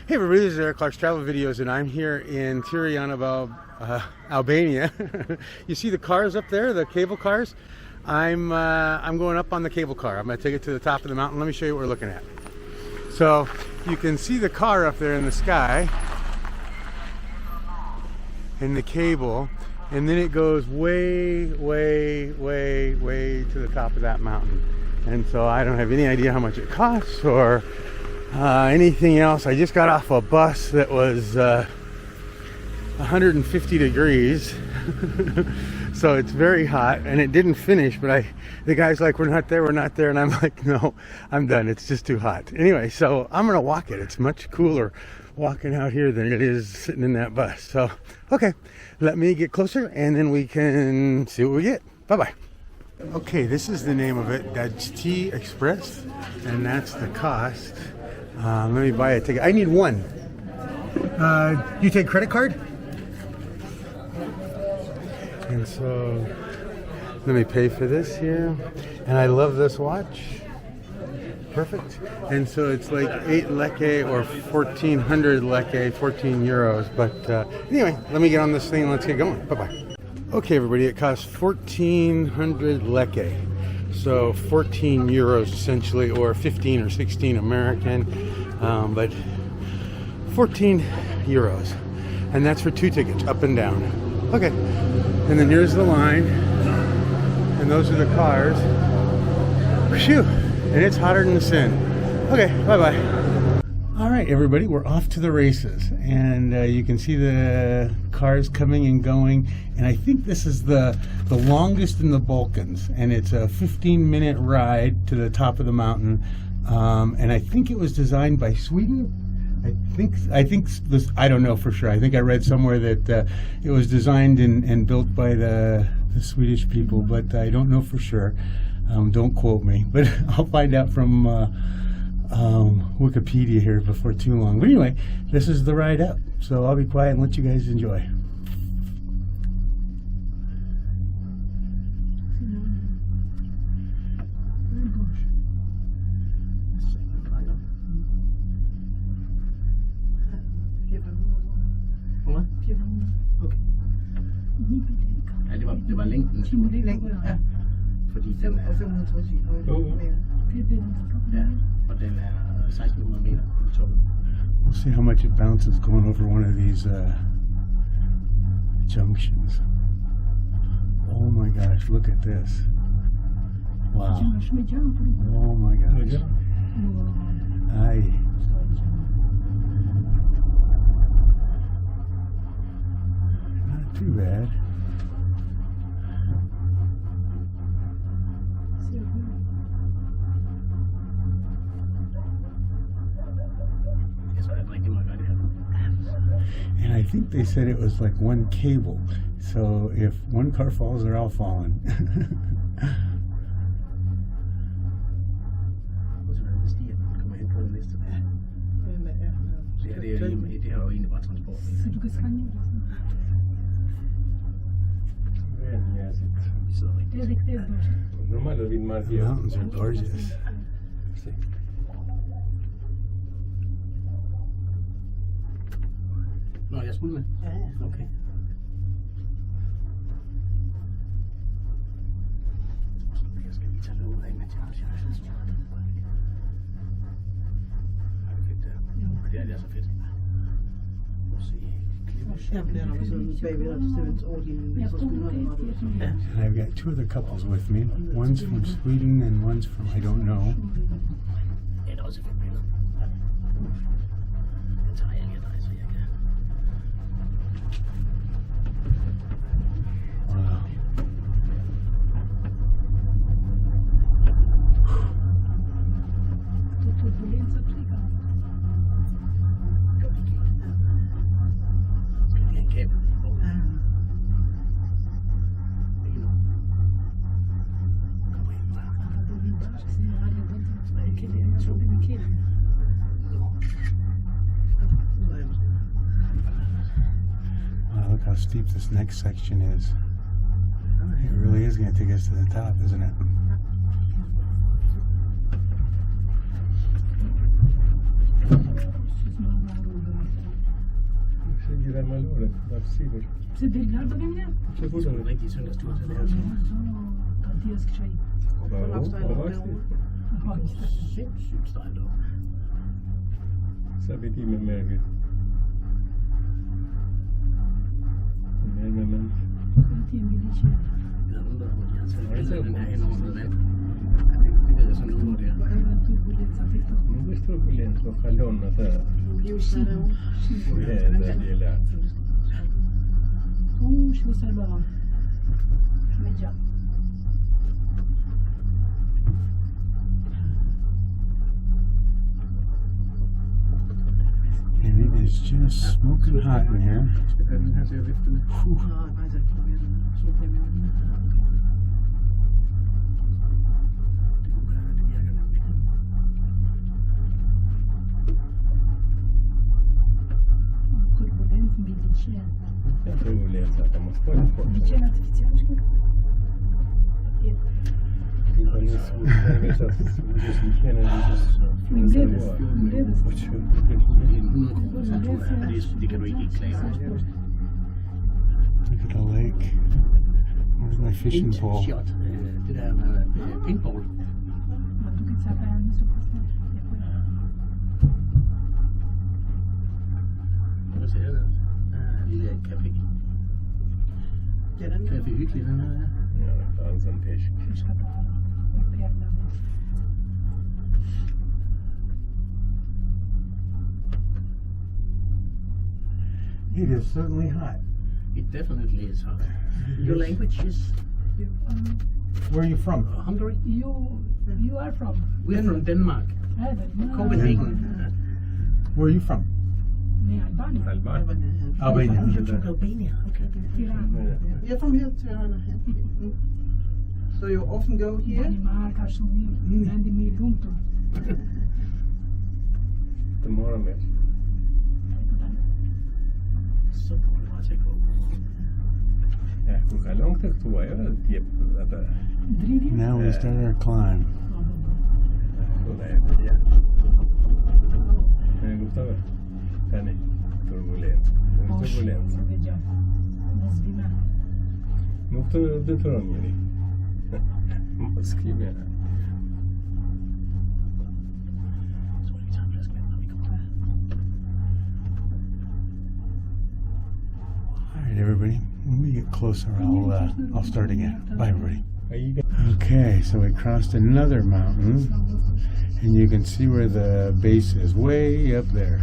Hey everybody, this is Eric Clark's Travel Videos, and I'm here in Tirana Albania. You see the cars up there, the cable cars? I'm going up on the cable car. I'm going to take it to the top of the mountain. Let me show you what we're looking at. So you can see the car up there in the sky, and the cable, and then it goes way, way, way, way to the top of that mountain. And so I don't have any idea how much it costs or anything else. I just got off a bus that was 150 degrees. So it's very hot, and it didn't finish, but the guy's like, we're not there, and I'm like, no, I'm done, it's just too hot. Anyway, so I'm gonna walk it. It's much cooler walking out here than it is sitting in that bus. So okay, let me get closer and then we can see what we get. Bye-bye. Okay, this is the name of it, Dajti Ekspres, and that's the cost. Let me buy a ticket. I need one. You take credit card? And so let me pay for this here. And I love this watch. Perfect. And so it's like 8 leke or 1400 leke, 14 euros. But anyway, let me get on this thing and let's get going. Bye-bye. Okay, everybody, it costs 1400 leke. So 14 euros essentially, or 15 or 16 American, but 14 euros. And that's for 2 tickets, up and down. Okay, and then here's the line, and those are the cars. Phew, and it's hotter than the sun. Okay, bye-bye. All right, everybody, we're off to the races, and you can see the cars coming and going, and I think this is the longest in the Balkans, and it's a 15-minute ride to the top of the mountain, and I think it was designed by Sweden. I think this, I don't know for sure. I think I read somewhere that it was designed and built by the Swedish people, but I don't know for sure. Don't quote me, but I'll find out from Wikipedia here before too long. But anyway, this is the ride up, so I'll be quiet and let you guys enjoy. Det var længden. Ja. Fordi den er 560 i højde. Ja, og den er 1600 meter på toppen. We'll see how much it bounces going over one of these junctions. Oh my gosh, look at this. Wow. Oh my gosh. Aye. Not too bad. And I think they said it was like one cable. So if one car falls, they're all falling. The mountains are gorgeous. Nå, jeg skulle med? Ja. Okay. Jeg skal lige tage det ud af, mens jeg har chancen. Det er så fedt. Prøv at se. And I've got 2 other couples with me. One's from Sweden and one's from I don't know. Det er også et fedt billede. Den tager jeg lige af dig, så jeg kan. Wow. Wow, look how steep this next section is. It really is going to take us to the top, isn't it? det. Lad os se det. Se billard da bine? Ce Det er en rigtig søndagstur til det her. Tadias çay. Sindssygt stejlt op. Så er vi de med mærke. Men. Jeg undrer, hvor de har taget den her hen over noget vand. Det ved jeg sådan noget, hvor det er. Nu er turbulens og kaldon og der. Ja, det er det lært. شو سلام مجا And it is just smoking hot in here. Skal have den her til at vifte med. Turbulens att man måste vara fort. Бичена цветочка. И по низу, здесь ничего не Det kan du ikke klage over. Look at the lake. Where's my fishing pole? Shot. Det der med paintball. Hvad ser jeg der? Lille café. Café hyggelig, den her. Ja, det er sådan fisk. It is certainly hot. It definitely is hot. Your language is Where are you from? Hungary? You are from? We're from Denmark. Copenhagen. Where are you from? Albania. Albania. Albania. Okay. Tirana. You're from here, Tirana. So you often go here? Danimarka, Sverige, grande milunto. Tomorrow, man. Så kommer det bare til at gå. Ja, hvor långt det tror jeg, at der Now we start our climb. ja. Men Gustav, kan ni turbulens. Turbulens. Ну кто детронили? Москве. Så vi tager en flaske vand, når vi kommer. All right, everybody. When we get closer, I'll start again. Bye, everybody. Okay, so we crossed another mountain, and you can see where the base is, way up there.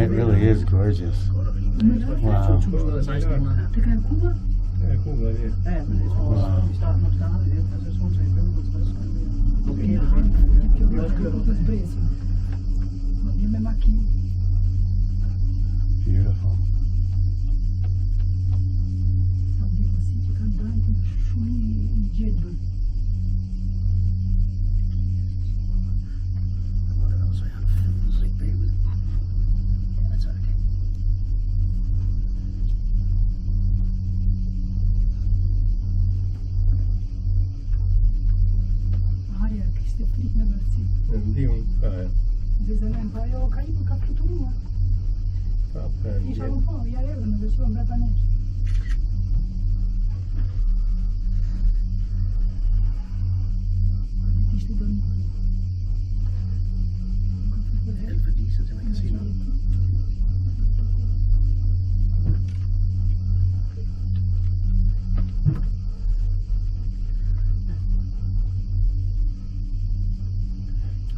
It really is gorgeous. Wow. Det kan kuba. Ja, god var det. Ja, men jeg tror også, vi startede efter, så tror jeg 55. Okay, vi også kørt op. Med makine. Beautiful.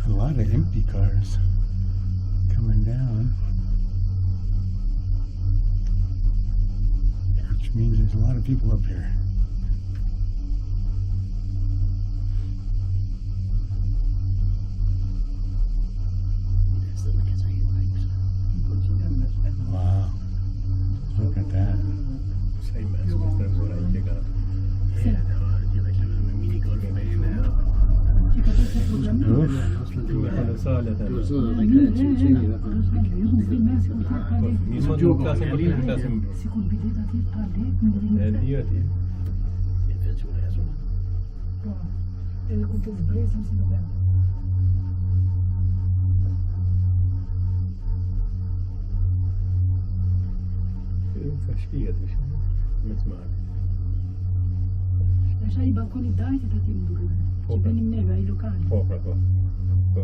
A lot of empty cars coming down, which means there's a lot of people up here. Wow, look at that. Same as where I dig up. Oof. Det var sådan noget rekreativ ting i hvert fald. Nismo djurklassen på djurklassen. Ja, det er det. Det er fedt tur, det er sådan. Edhe ku të zbresim si do bëjmë. Ka shtëpia të shumë. Me të marrë. Është ai balkoni Dajtit aty më duket. Po, Që bënim neve, ai lokali. Po, pra, po. Po.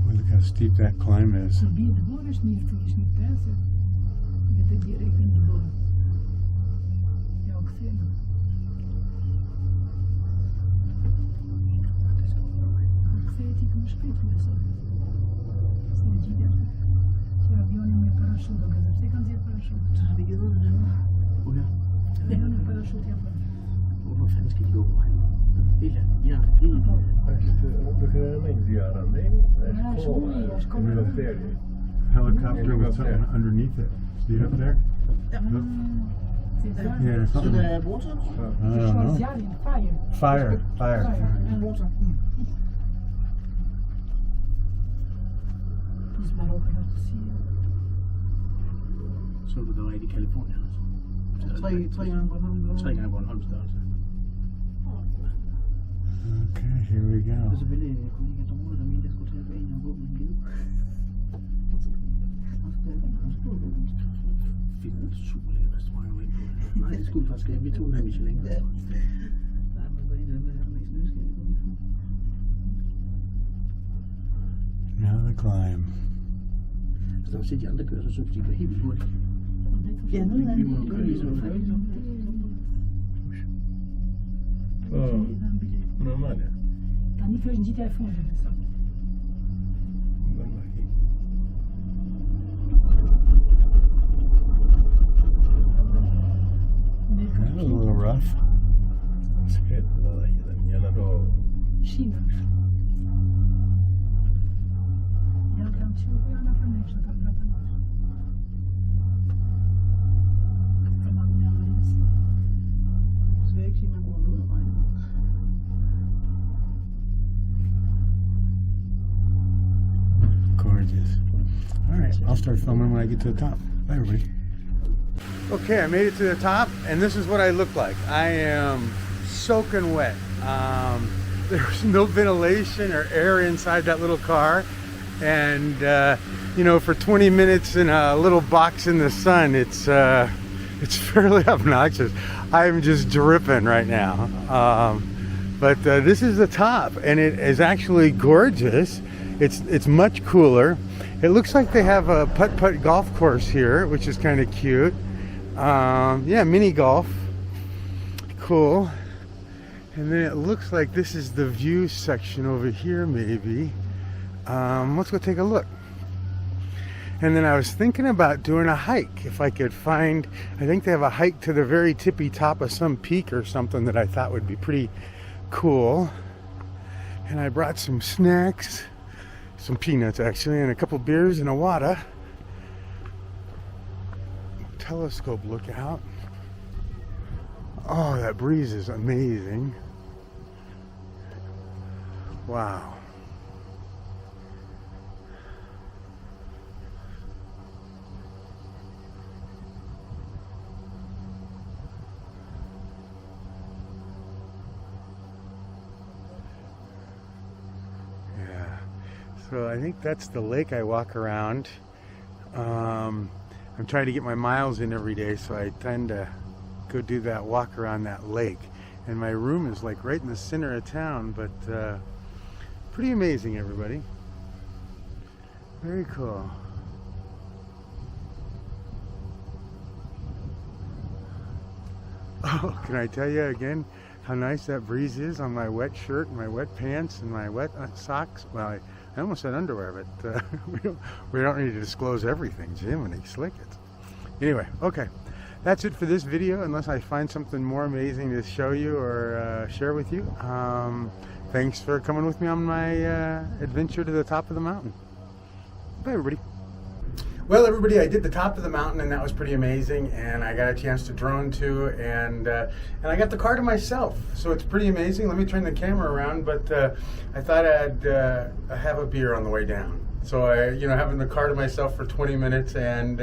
Well, look how steep that climb is. Në bie të bërë është mirë të ish një terrace. Vete direkt në bërë. Ja u këthejmë. Këthejt i këmë shpejt me sot. Se në gjithja që avionin me parashut do gëzër. Se kanë zjetë parashut? Så har vi givet det der. Okay. Avionin me parashut ja për. Hvorfor fanden skal de gå på vejen? Bilen, ja, bilen. Është me zjarra, ne? Ministeri. Helicopter with something underneath it. See up there? Yeah, Så something. der er water? I don't know. Zjarin, fire. Fire. And water. Plus Marokko har du siger. Så er du der i Californien. Tre gange Bornholm. 3 gange Bornholms størrelse. Okay, here we Det er go. selvfølgelig kollega Dorte, der mente, jeg skulle til at bage en våben givet. Find en super lækker restaurant, jeg var inde på. Nej, det skulle faktisk ikke. Vi tog den her Michelin. Nej, men hvad er det, hvad er det mest nysgerrige? Now the climb. Så når man ser de andre kører, så synes de kører helt vildt hurtigt. Ja, noget af Vi må køre ligesom en Normalnie. Tani kjo është ngjitja e fundit e sot. That was a little rough. Skrevet på det der, gjerne da Shina. Ja kam qenë ja na përnesh, kam prapë. Så vil jeg ikke sige, at man går ud af vejen. Gorgeous. All right, I'll start filming when I get to the top. Bye, everybody. Okay, I made it to the top, and this is what I look like. I am soaking wet. There's no ventilation or air inside that little car. And, you know, for 20 minutes in a little box in the sun, it's fairly obnoxious. I'm just dripping right now. But this is the top, and it is actually gorgeous. It's much cooler. It looks like they have a putt-putt golf course here, which is kind of cute. Yeah, mini golf. Cool. And then it looks like this is the view section over here, maybe. Let's go take a look. And then I was thinking about doing a hike. If I could find, I think they have a hike to the very tippy top of some peak or something that I thought would be pretty cool. And I brought some snacks, some peanuts actually, and a couple beers and a water. Telescope lookout. Oh, that breeze is amazing. Wow. Yeah. So I think that's the lake I walk around. I'm trying to get my miles in every day, so I tend to go do that walk around that lake. And my room is like right in the center of town, but pretty amazing, everybody. Very cool. Oh, can I tell you again how nice that breeze is on my wet shirt and my wet pants and my wet socks? Well, I almost said underwear, but we don't need to disclose everything, Jim, and slick it. Anyway, okay. That's it for this video, unless I find something more amazing to show you or share with you. Thanks for coming with me on my adventure to the top of the mountain. Bye, everybody. Well, everybody, I did the top of the mountain, and that was pretty amazing. And I got a chance to drone too, and I got the car to myself, so it's pretty amazing. Let me turn the camera around, but I thought I'd have a beer on the way down. So having the car to myself for 20 minutes and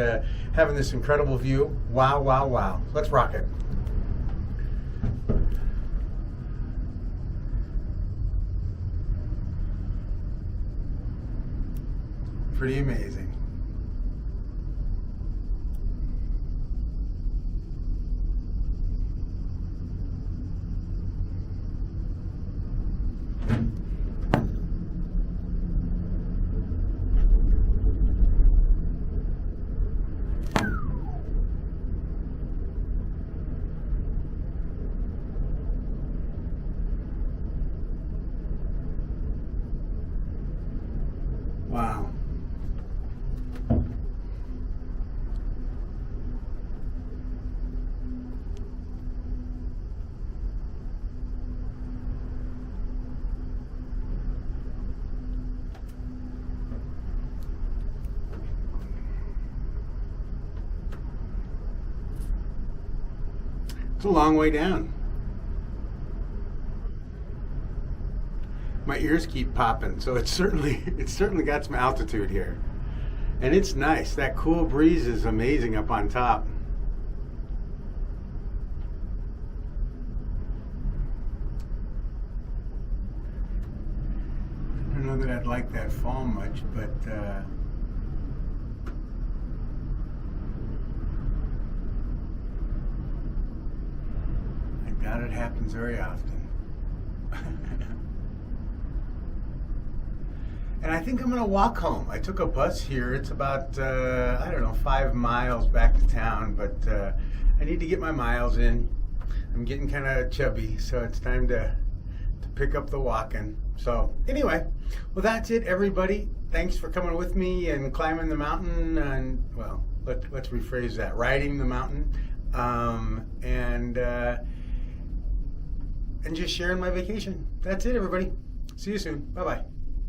having this incredible view. Wow, wow, wow. Let's rock it. pretty amazing. Wow. It's a long way down. My ears keep popping, so it's certainly got some altitude here. And it's nice. That cool breeze is amazing up on top. I don't know that I'd like that fall much, but I doubt it happens very often. And I think I'm going to walk home. I took a bus here. It's about, I don't know, 5 miles back to town, but I need to get my miles in. I'm getting kind of chubby, so it's time to pick up the walking. So anyway, well, that's it, everybody. Thanks for coming with me and climbing the mountain, and, well, let's rephrase that, riding the mountain, and just sharing my vacation. That's it, everybody. See you soon. Bye-bye.